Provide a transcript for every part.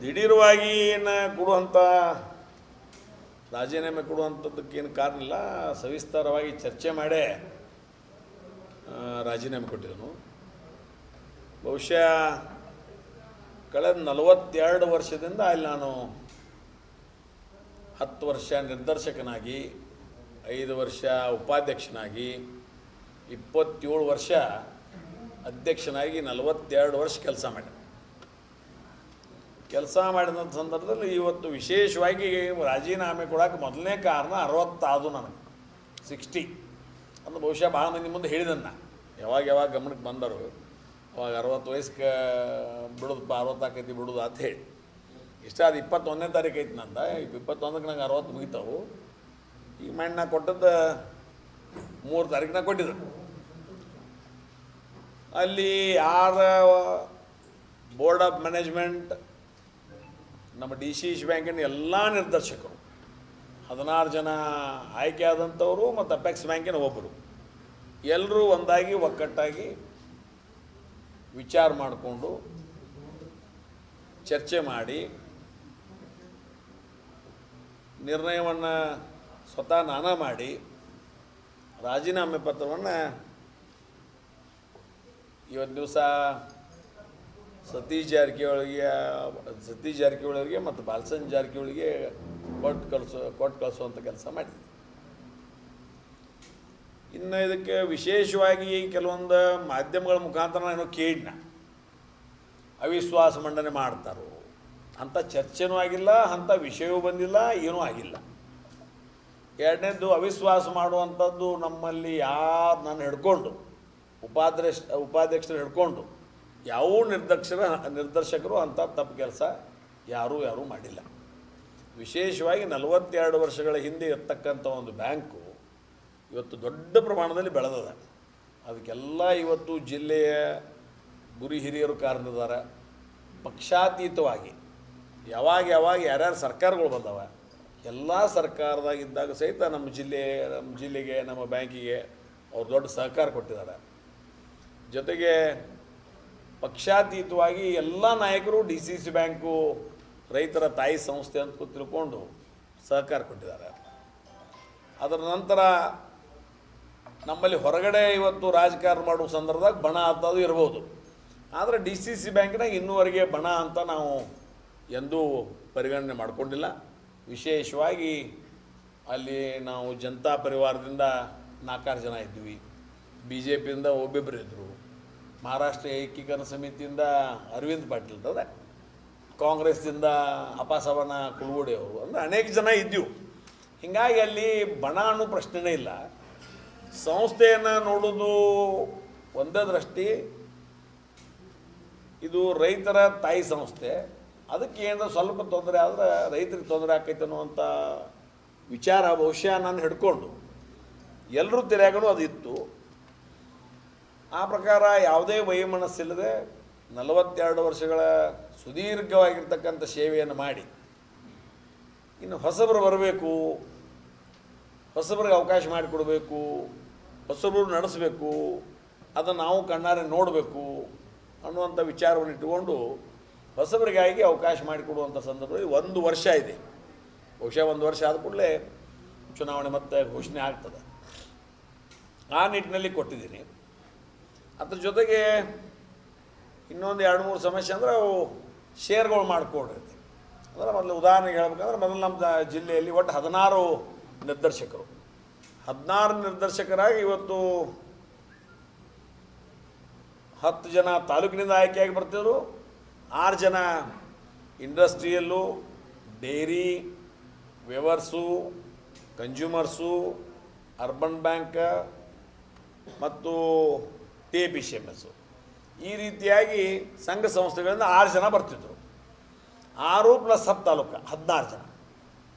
ದಿಢೀರವಾಗಿ ಕೊಡುವಂಥ ರಾಜೀನಾಮೆ ಕೊಡುವಂಥದ್ದಕ್ಕೇನು ಕಾರಣ ಇಲ್ಲ. ಸವಿಸ್ತಾರವಾಗಿ ಚರ್ಚೆ ಮಾಡೇ ರಾಜೀನಾಮೆ ಕೊಟ್ಟಿದ್ದನು. ಬಹುಶಃ ಕಳೆದ 42 ವರ್ಷದಿಂದ ಅಲ್ಲಿ ನಾನು 10 ವರ್ಷ ನಿರ್ದೇಶಕನಾಗಿ, 5 ವರ್ಷ ಉಪಾಧ್ಯಕ್ಷನಾಗಿ, 27 ವರ್ಷ ಅಧ್ಯಕ್ಷನಾಗಿ 42 ವರ್ಷ ಕೆಲಸ ಮಾಡಿದೆ. ಕೆಲಸ ಮಾಡಿದ ಸಂದರ್ಭದಲ್ಲಿ ಇವತ್ತು ವಿಶೇಷವಾಗಿ ರಾಜೀನಾಮೆ ಕೊಡೋಕೆ ಮೊದಲನೇ ಕಾರಣ 60 ಆದು ನನಗೆ 60 ಅಂತ ಬಹುಶಃ ಭಾಳ ಮಂದಿ ಮುಂದೆ ಹೇಳಿದನ್ನ ಯಾವಾಗ ಗಮನಕ್ಕೆ ಬಂದರು. ಅವಾಗ 60 ವಯಸ್ಸಿಗೆ ಬಿಡೋದಪ್ಪ, 60 ಆಕೈತಿ ಬಿಡೋದು ಅಂತ ಹೇಳಿ ಇಷ್ಟ. ಅದು 21ನೇ ತಾರೀಕು ಐತಿ ನಂದ, 21ಕ್ಕೆ ನಂಗೆ 60 ಮುಗಿತಾವು. ಈಗ ಮಾಡಿ ನಾ ಕೊಟ್ಟದ್ದು 3 ತಾರೀಕು ಕೊಟ್ಟಿದ್ರು. ಅಲ್ಲಿ 6 ಬೋರ್ಡ್ ಆಫ್ ಮ್ಯಾನೇಜ್ಮೆಂಟ್, ನಮ್ಮ DCC ಬ್ಯಾಂಕಿನ ಎಲ್ಲ ನಿರ್ದೇಶಕರು, 16 ಜನ ಆಯ್ಕೆ ಆದಂಥವರು ಮತ್ತು ಅಪೆಕ್ಸ್ ಬ್ಯಾಂಕಿನ ಒಬ್ಬರು, ಎಲ್ಲರೂ ಒಂದಾಗಿ ಒಕ್ಕಟ್ಟಾಗಿ ವಿಚಾರ ಮಾಡಿಕೊಂಡು ಚರ್ಚೆ ಮಾಡಿ ನಿರ್ಣಯವನ್ನು ಸ್ವತಃ ನಾನೇ ಮಾಡಿ ರಾಜೀನಾಮೆ ಪತ್ರವನ್ನು ಇವತ್ತು ದಿವಸ ಸತೀಶ್ ಜಾರಕಿಹೊಳಿಗೆ ಮತ್ತು ಬಾಲಚಂದ್ರ ಜಾರಕಿಹೊಳಿಗೆ ಕೊಟ್ಟು ಕಳಿಸುವಂಥ ಕೆಲಸ ಮಾಡಿದೆ. ಇನ್ನು ಇದಕ್ಕೆ ವಿಶೇಷವಾಗಿ ಕೆಲವೊಂದು ಮಾಧ್ಯಮಗಳ ಮುಖಾಂತರ ನಾನು ಕೇಳಿನ ಅವಿಶ್ವಾಸ ಮಂಡನೆ ಮಾಡ್ತಾರೋ ಅಂಥ ಚರ್ಚೆನೂ ಆಗಿಲ್ಲ, ಅಂಥ ವಿಷಯವೂ ಬಂದಿಲ್ಲ, ಏನೂ ಆಗಿಲ್ಲ. ಎರಡನೇದು, ಅವಿಶ್ವಾಸ ಮಾಡುವಂಥದ್ದು ನಮ್ಮಲ್ಲಿ ಯಾರು ನಾನು ಹಿಡ್ಕೊಂಡು ಉಪಾಧ್ಯಕ್ಷರು ಹಿಡ್ಕೊಂಡು ಯಾವ ನಿರ್ದೇಶಕರು ಅಂಥ ತಪ್ಪು ಕೆಲಸ ಯಾರೂ ಮಾಡಿಲ್ಲ. ವಿಶೇಷವಾಗಿ 42 ವರ್ಷಗಳ ಹಿಂದೆ ಇರ್ತಕ್ಕಂಥ ಒಂದು ಬ್ಯಾಂಕು ಇವತ್ತು ದೊಡ್ಡ ಪ್ರಮಾಣದಲ್ಲಿ ಬೆಳೆದದ. ಅದಕ್ಕೆಲ್ಲ ಇವತ್ತು ಜಿಲ್ಲೆಯ ಗುರಿ ಹಿರಿಯರು ಕಾರಣದಾರ. ಪಕ್ಷಾತೀತವಾಗಿ ಯಾವಾಗ ಯಾರ್ಯಾರು ಸರ್ಕಾರಗಳು ಬಂದವ, ಎಲ್ಲ ಸರ್ಕಾರದಾಗಿದ್ದಾಗ ಸಹಿತ ನಮ್ಮ ಜಿಲ್ಲೆಗೆ ನಮ್ಮ ಬ್ಯಾಂಕಿಗೆ ಅವ್ರು ದೊಡ್ಡ ಸಹಕಾರ ಕೊಟ್ಟಿದ್ದಾರೆ. ಜೊತೆಗೆ ಪಕ್ಷಾತೀತವಾಗಿ ಎಲ್ಲ ನಾಯಕರು DCC ಬ್ಯಾಂಕು ರೈತರ ತಾಯಿ ಸಂಸ್ಥೆ ಅಂತ ತಿಳ್ಕೊಂಡು ಸಹಕಾರ ಕೊಟ್ಟಿದ್ದಾರೆ. ಅದರ ನಂತರ ನಮ್ಮಲ್ಲಿ ಹೊರಗಡೆ ಇವತ್ತು ರಾಜಕಾರಣ ಮಾಡುವ ಸಂದರ್ಭದಾಗ ಬಣ ಅಂತದು ಇರ್ಬೋದು, ಆದರೆ DCC ಬ್ಯಾಂಕಿನಾಗ ಇನ್ನೂವರೆಗೆ ಬಣ ಅಂತ ನಾವು ಎಂದೂ ಪರಿಗಣನೆ ಮಾಡಿಕೊಂಡಿಲ್ಲ. ವಿಶೇಷವಾಗಿ ಅಲ್ಲಿ ನಾವು ಜನತಾ ಪರಿವಾರದಿಂದ 4 ಜನ ಇದ್ವಿ, BJPಯಿಂದ ಒಬ್ಬೊಬ್ಬರು ಇದ್ದರು, ಮಹಾರಾಷ್ಟ್ರ ಏಕೀಕರಣ ಸಮಿತಿಯಿಂದ ಅರವಿಂದ್ ಪಾಟೀಲ್ ಅದ, ಕಾಂಗ್ರೆಸ್ದಿಂದ ಅಪಾಸವನ ಕುಲಗೋಡಿ ಅವರು, ಅಂದರೆ ಅನೇಕ ಜನ ಇದ್ದೀವಿ. ಹೀಗಾಗಿ ಅಲ್ಲಿ ಬಣ ಅನ್ನೋ ಪ್ರಶ್ನೆನೇ ಇಲ್ಲ. ಸಂಸ್ಥೆಯನ್ನು ನೋಡೋದು ಒಂದೇ ದೃಷ್ಟಿ, ಇದು ರೈತರ ತಾಯಿ ಸಂಸ್ಥೆ, ಅದಕ್ಕೆ ಏನಾರ ಸ್ವಲ್ಪ ತೊಂದರೆ ಆದರೆ ರೈತರಿಗೆ ತೊಂದರೆ ಆಕೈತೆ ಅನ್ನುವಂಥ ವಿಚಾರ ಬಹುಶಃ ನಾನು ಹಿಡ್ಕೊಂಡು ಎಲ್ಲರೂ ತೆರೆಯಾಗಲು ಅದು ಇತ್ತು. ಆ ಪ್ರಕಾರ ಯಾವುದೇ ವೈಮನಸ್ಸಿಲ್ಲದೆ 42 ವರ್ಷಗಳ ಸುದೀರ್ಘವಾಗಿರ್ತಕ್ಕಂಥ ಸೇವೆಯನ್ನು ಮಾಡಿ ಇನ್ನು ಹೊಸಬರು ಬರಬೇಕು, ಹೊಸಬರಿಗೆ ಅವಕಾಶ ಮಾಡಿಕೊಡಬೇಕು, ಹೊಸಬರು ನಡೆಸಬೇಕು, ಅದನ್ನು ನಾವು ಕಣ್ಣಾರೆ ನೋಡಬೇಕು ಅನ್ನುವಂಥ ವಿಚಾರವನ್ನು ಇಟ್ಟುಕೊಂಡು ಹೊಸಬರಿಗಾಗಿ ಅವಕಾಶ ಮಾಡಿಕೊಡುವಂಥ ಸಂದರ್ಭದಲ್ಲಿ 1 ವರ್ಷ ಇದೆ. ಬಹುಶಃ 1 ವರ್ಷ ಆದ ಕೂಡಲೇ ಚುನಾವಣೆ ಮತ್ತೆ ಘೋಷಣೆ ಆಗ್ತದೆ. ಆ ನಿಟ್ಟಿನಲ್ಲಿ ಕೊಟ್ಟಿದ್ದೀನಿ. ಅದ್ರ ಜೊತೆಗೆ ಇನ್ನೊಂದು 2-3 ಸಮಸ್ಯೆ ಅಂದರೆ ಅವು ಶೇರ್ಗಳು ಮಾಡಿಕೊಂಡಿರ್ತೀವಿ. ಅಂದರೆ ಮೊದಲು ಉದಾಹರಣೆಗೆ ಹೇಳ್ಬೇಕಂದ್ರೆ, ಮೊದಲು ನಮ್ಮ ಜಿಲ್ಲೆಯಲ್ಲಿ ಒಟ್ಟು 16 ನಿರ್ದೇಶಕರು, 16 ನಿರ್ದೇಶಕರಾಗಿ ಇವತ್ತು 10 ಜನ ತಾಲೂಕಿನಿಂದ ಆಯ್ಕೆಯಾಗಿ ಬರ್ತಿದ್ರು, 6 ಜನ ಇಂಡಸ್ಟ್ರಿಯಲ್ಲು, ಡೈರಿ, ವೆವರ್ಸು, ಕನ್ಸ್ಯೂಮರ್ಸು, ಅರ್ಬನ್ ಬ್ಯಾಂಕ್ ಮತ್ತು TPCMS, ಈ ರೀತಿಯಾಗಿ ಸಂಘ ಸಂಸ್ಥೆಗಳಿಂದ 6 ಜನ ಬರ್ತಿದ್ರು. 6 + 10 ತಾಲೂಕು 16 ಜನ.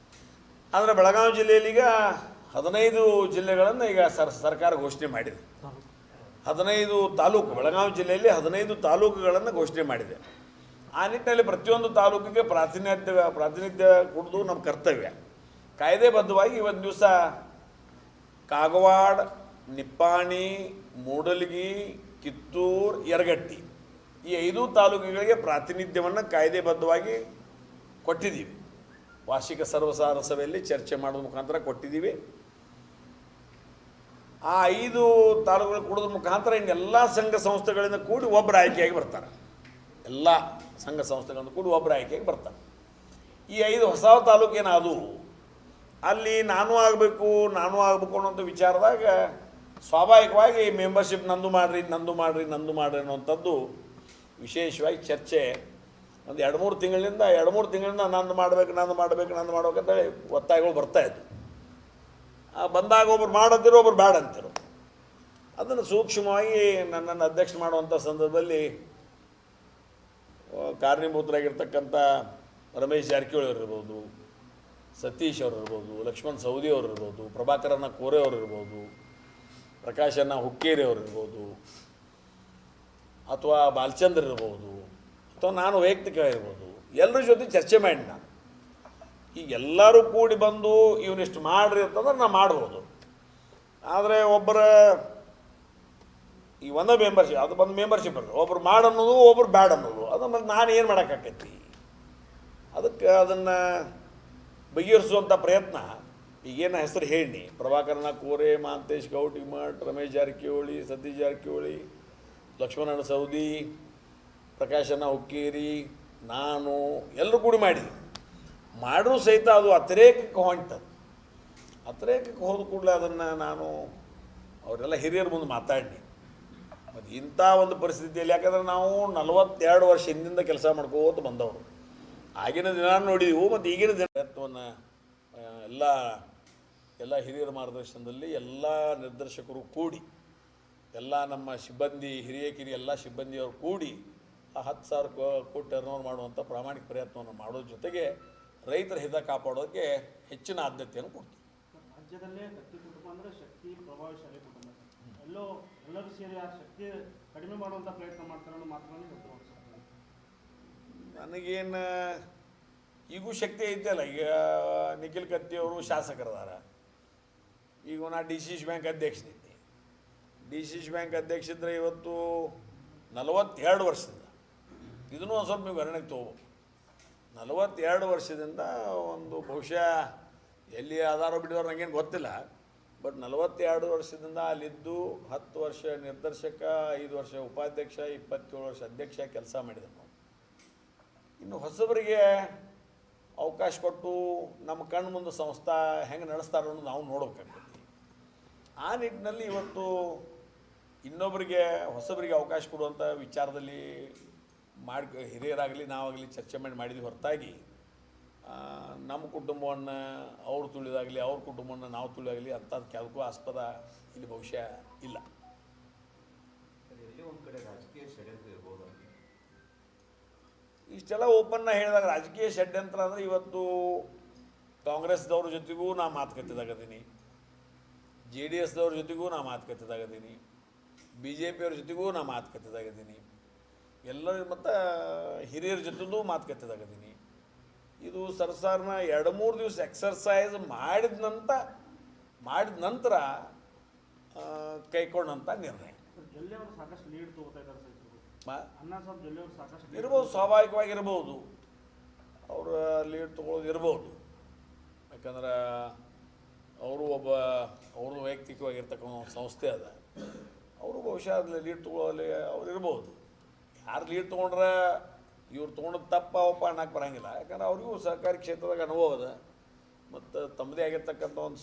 ಆದರೆ ಬೆಳಗಾವಿ ಜಿಲ್ಲೆಯಲ್ಲಿ ಈಗ 15 ಜಿಲ್ಲೆಗಳನ್ನು ಈಗ ಸರ್ಕಾರ ಘೋಷಣೆ ಮಾಡಿದೆ. 15 ತಾಲೂಕು, ಬೆಳಗಾವಿ ಜಿಲ್ಲೆಯಲ್ಲಿ 15 ತಾಲೂಕುಗಳನ್ನು ಘೋಷಣೆ ಮಾಡಿದೆ. ಆ ನಿಟ್ಟಿನಲ್ಲಿ ಪ್ರತಿಯೊಂದು ತಾಲೂಕಿಗೆ ಪ್ರಾತಿನಿಧ್ಯ ಕೊಡೋದು ನಮ್ಮ ಕರ್ತವ್ಯ. ಕಾಯ್ದೆಬದ್ಧವಾಗಿ ಇವತ್ತು ದಿವಸ ಕಾಗವಾಡ, ನಿಪ್ಪಾಣಿ, ಮೂಡಲಗಿ, ಕಿತ್ತೂರು, ಯರಗಟ್ಟಿ ಈ 5 ತಾಲೂಕುಗಳಿಗೆ ಪ್ರಾತಿನಿಧ್ಯವನ್ನು ಕಾಯ್ದೆಬದ್ಧವಾಗಿ ಕೊಟ್ಟಿದ್ದೀವಿ. ವಾರ್ಷಿಕ ಸರ್ವಸಾಧಾರಣ ಸಭೆಯಲ್ಲಿ ಚರ್ಚೆ ಮಾಡೋದ್ರ ಮುಖಾಂತರ ಕೊಟ್ಟಿದ್ದೀವಿ. ಆ 5 ತಾಲೂಕುಗಳು ಕೊಡೋದ್ರ ಮುಖಾಂತರ ಇನ್ನೆಲ್ಲ ಸಂಘ ಸಂಸ್ಥೆಗಳಿಂದ ಕೂಡಿ ಒಬ್ಬರು ಆಯ್ಕೆಯಾಗಿ ಬರ್ತಾರೆ. ಎಲ್ಲ ಸಂಘ ಸಂಸ್ಥೆಗಳಿಂದ ಕೂಡಿ ಒಬ್ಬರು ಆಯ್ಕೆಯಾಗಿ ಬರ್ತಾರೆ. ಈ 5 ಹೊಸ ತಾಲೂಕು ಏನಾದವು ಅಲ್ಲಿ ನಾನು ಆಗಬೇಕು ಅನ್ನೋಂಥ ವಿಚಾರದಾಗ ಸ್ವಾಭಾವಿಕವಾಗಿ ಮೆಂಬರ್ಶಿಪ್ ನಂದು ಮಾಡಿರಿ ಅನ್ನೋಂಥದ್ದು ವಿಶೇಷವಾಗಿ ಚರ್ಚೆ ಒಂದು 2-3 ತಿಂಗಳಿಂದ ನಂದು ಮಾಡ್ಬೇಕಂತೇಳಿ ಒತ್ತಾಯಗಳು ಬರ್ತಾಯಿದ್ದು. ಬಂದಾಗ ಒಬ್ರು ಮಾಡಂತಿರೋ ಒಬ್ರು ಬೇಡ ಅಂತಿರೋ. ಅದನ್ನು ಸೂಕ್ಷ್ಮವಾಗಿ ನನ್ನನ್ನು ಅಧ್ಯಕ್ಷ ಮಾಡುವಂಥ ಸಂದರ್ಭದಲ್ಲಿ ಕಾರಣೀಭೂತರಾಗಿರ್ತಕ್ಕಂಥ ರಮೇಶ್ ಜಾರಕಿಹೊಳಿ ಅವರು ಇರ್ಬೋದು, ಸತೀಶ್ ಅವರು ಇರ್ಬೋದು, ಲಕ್ಷ್ಮಣ್ ಸವದಿ ಅವರು ಇರ್ಬೋದು, ಪ್ರಭಾಕರನ ಕೋರೆ ಅವರು ಇರ್ಬೋದು, ಪ್ರಕಾಶನ ಹುಕ್ಕೇರಿ ಅವರು ಇರ್ಬೋದು, ಅಥವಾ ಬಾಲಚಂದ್ರ ಇರ್ಬೋದು, ಅಥವಾ ನಾನು ವೈಯಕ್ತಿಕವಾಗಿರ್ಬೋದು, ಎಲ್ಲರ ಜೊತೆ ಚರ್ಚೆ ಮಾಡಿ ನಾನು ಈಗ ಎಲ್ಲರೂ ಕೂಡಿ ಬಂದು ಇವನಿಷ್ಟು ಮಾಡ್ರಿ ಅಂತಂದ್ರೆ ನಾನು ಮಾಡ್ಬೋದು. ಆದರೆ ಒಬ್ಬರ ಈ ಒಂದೇ ಮೆಂಬರ್ಶಿಪ್ ಅದು ಬಂದು ಮೆಂಬರ್ಶಿಪ್ ಇರ್ತದೆ, ಒಬ್ರು ಮಾಡನ್ನೋದು ಒಬ್ರು ಬ್ಯಾಡ್ ಅನ್ನೋದು, ಅದನ್ನು ನಾನು ಏನು ಮಾಡೋಕ್ಕಾಕೈತಿ. ಅದಕ್ಕೆ ಅದನ್ನು ಬಗೆಹರಿಸುವಂಥ ಪ್ರಯತ್ನ ಈಗೇನು ಹೆಸರು ಹೇಳಿ ಪ್ರಭಾಕರನ ಕೋರೆ, ಮಹಾಂತೇಶ್ ಗೌಟಿಮಠ್, ರಮೇಶ್ ಜಾರಕಿಹೊಳಿ, ಸತೀಶ್ ಜಾರಕಿಹೊಳಿ, ಲಕ್ಷ್ಮಣನ ಸವದಿ, ಪ್ರಕಾಶನ ಹುಕ್ಕೇರಿ, ನಾನು ಎಲ್ಲರೂ ಕೂಡಿ ಮಾಡಿದ್ರು ಸಹಿತ ಅದು ಅತಿರೇಕಕ್ಕೆ ಹೊಂಟದು. ಅತಿರೇಕಕ್ಕೆ ಹೋದ ಕೂಡಲೇ ಅದನ್ನು ನಾನು ಅವರೆಲ್ಲ ಹಿರಿಯರ ಮುಂದೆ ಮಾತಾಡಿ ಮತ್ತು ಇಂಥ ಒಂದು ಪರಿಸ್ಥಿತಿಯಲ್ಲಿ, ಯಾಕಂದರೆ ನಾವು 42 ವರ್ಷ ಹಿಂದಿಂದ ಕೆಲಸ ಮಾಡ್ಕೋತ ಬಂದವರು, ಆಗಿನ ದಿನ ನೋಡಿದೆವು ಮತ್ತು ಈಗಿನ ದಿನವನ್ನು ಎಲ್ಲ ಹಿರಿಯರ ಮಾರ್ಗದರ್ಶನದಲ್ಲಿ ಎಲ್ಲ ನಿರ್ದೇಶಕರು ಕೂಡಿ, ಎಲ್ಲ ನಮ್ಮ ಸಿಬ್ಬಂದಿ ಹಿರಿಯ ಎಲ್ಲ ಸಿಬ್ಬಂದಿಯವರು ಕೂಡಿ ಆ 10,000 ಕೋಟಿ ಟರ್ನ್ ಮಾಡುವಂಥ ಪ್ರಾಮಾಣಿಕ ಪ್ರಯತ್ನವನ್ನು ಮಾಡೋದ್ರ ಜೊತೆಗೆ ರೈತರ ಹಿತ ಕಾಪಾಡೋಕ್ಕೆ ಹೆಚ್ಚಿನ ಆದ್ಯತೆಯನ್ನು ಕೊಡ್ತೀವಿ. ರಾಜ್ಯದಲ್ಲೇ ದತ್ತಿ ಕುಟುಂಬ ಅಂದರೆ ಶಕ್ತಿ ಪ್ರಭಾವಶಾಲಿ ಕುಟುಂಬ, ಎಲ್ಲರೂ ಸೇರಿ ಆ ಶಕ್ತಿ ಕಡಿಮೆ ಮಾಡುವಂಥ ಪ್ರಯತ್ನ ಮಾಡ್ತಾರೆ ಅನ್ನೋ ಮಾತುಗಳನ್ನು ಗೊತ್ತು. ನನಗೇನು ಈಗೂ ಶಕ್ತಿ ಐತಲ್ಲ. ಈಗ ನಿಖಿಲ್ ಕತ್ತಿಯವರು ಶಾಸಕರದಾರ, ಈಗ ನಾ DCC ಬ್ಯಾಂಕ್ ಅಧ್ಯಕ್ಷನಿದ್ದೆ. DCC ಬ್ಯಾಂಕ್ ಅಧ್ಯಕ್ಷ ಇದ್ದರೆ ಇವತ್ತು 42 ವರ್ಷದಿಂದ, ಇದನ್ನು ಒಂದು ಸ್ವಲ್ಪ ನೀವು ಗಣನೆಗೆ ತೊಗೋಬೇಕು. 42 ವರ್ಷದಿಂದ ಒಂದು ಬಹುಶಃ ಎಲ್ಲಿ ಆಧಾರ ಬಿಟ್ಟಿದವ್ರು ನನಗೇನು ಗೊತ್ತಿಲ್ಲ, ಬಟ್ 42 ವರ್ಷದಿಂದ ಅಲ್ಲಿದ್ದು 10 ವರ್ಷ ನಿರ್ದೇಶಕ, 5 ವರ್ಷ ಉಪಾಧ್ಯಕ್ಷ, 27 ವರ್ಷ ಅಧ್ಯಕ್ಷ ಕೆಲಸ ಮಾಡಿದೆ ನಾವು. ಇನ್ನು ಹೊಸಬರಿಗೆ ಅವಕಾಶ ಕೊಟ್ಟು ನಮ್ಮ ಕಣ್ಣು ಮುಂದೆ ಸಂಸ್ಥೆ ಹೆಂಗೆ ನಡೆಸ್ತಾರೋ ಅನ್ನೋದು ನಾವು ನೋಡಬೇಕಾಗ್ತೈತಿ. ಆ ನಿಟ್ಟಿನಲ್ಲಿ ಇವತ್ತು ಇನ್ನೊಬ್ಬರಿಗೆ ಹೊಸಬರಿಗೆ ಅವಕಾಶ ಕೊಡುವಂಥ ವಿಚಾರದಲ್ಲಿ ಹಿರಿಯರಾಗಲಿ ನಾವಾಗಲಿ ಚರ್ಚೆ ಮಾಡಿದ್ವಿ ಹೊರತಾಗಿ ನಮ್ಮ ಕುಟುಂಬವನ್ನು ಅವ್ರು ತುಳಿದಾಗಲಿ ಅವ್ರ ಕುಟುಂಬವನ್ನು ನಾವು ತುಳಿದಾಗಲಿ ಅಂಥದ್ದು ಯಾವುದಕ್ಕೂ ಆಸ್ಪದ ಇಲ್ಲಿ ಬಹುಶಃ ಇಲ್ಲ. ಒಂದು ಕಡೆ ರಾಜಕೀಯ ಷಡ್ಯಂತ್ರ ಇರ್ಬೋದು. ಇಷ್ಟೆಲ್ಲ ಓಪನ್ನ ಹೇಳಿದಾಗ ರಾಜಕೀಯ ಷಡ್ಯಂತ್ರ ಅಂದರೆ ಇವತ್ತು ಕಾಂಗ್ರೆಸ್ದವ್ರ ಜೊತೆಗೂ ನಾ ಮಾತುಕತೆದಾಗದೀನಿ, JDSದವ್ರ ಜೊತೆಗೂ ನಾ ಮಾತುಕತೆದಾಗದೀನಿ, BJP ಅವ್ರ ಜೊತೆಗೂ ನಾ ಮಾತುಕತೆದಾಗದೀನಿ, ಎಲ್ಲರ ಮತ್ತು ಹಿರಿಯರ ಜೊತೆಗೂ ಮಾತುಕತೆದಾಗದೀನಿ. ಇದು ಸರ್ಸಾರನ 2-3 ದಿವಸ ಎಕ್ಸರ್ಸೈಸ್ ಮಾಡಿದ ನಂತರ ಕೈಗೊಂಡಂಥ ನಿರ್ಣಯ. ಸಾಕಷ್ಟು ಲೀಡ್ ತಗೋತಾ ಇದ್ದಾರೆ ಇರ್ಬೋದು, ಸ್ವಾಭಾವಿಕವಾಗಿರ್ಬೋದು, ಅವರ ಲೀಡ್ ತೊಗೊಳೋದು ಇರ್ಬೋದು. ಯಾಕಂದ್ರೆ ಅವರು ವೈಯಕ್ತಿಕವಾಗಿರ್ತಕ್ಕಂಥ ಒಂದು ಸಂಸ್ಥೆ ಅದ, ಅವರು ಬಹುಶಃ ಅಲ್ಲಿ ಲೀಡ್ ತೊಗೊಳ್ಳೋಲ್ಲಿ ಅವ್ರು ಇರ್ಬೋದು. ಯಾರು ಲೀಡ್ ತೊಗೊಂಡ್ರೆ ಇವ್ರು ತೊಗೊಂಡು ತಪ್ಪಪ್ಪ ಅನ್ನಕ್ಕೆ ಬರೋಂಗಿಲ್ಲ. ಯಾಕಂದ್ರೆ ಅವ್ರಿಗೂ ಸಹಕಾರಿ ಕ್ಷೇತ್ರದಾಗ ಅನುಭವ ಅದ ಮತ್ತು ತಮ್ಮದೇ ಆಗಿರ್ತಕ್ಕಂಥ ಒಂದು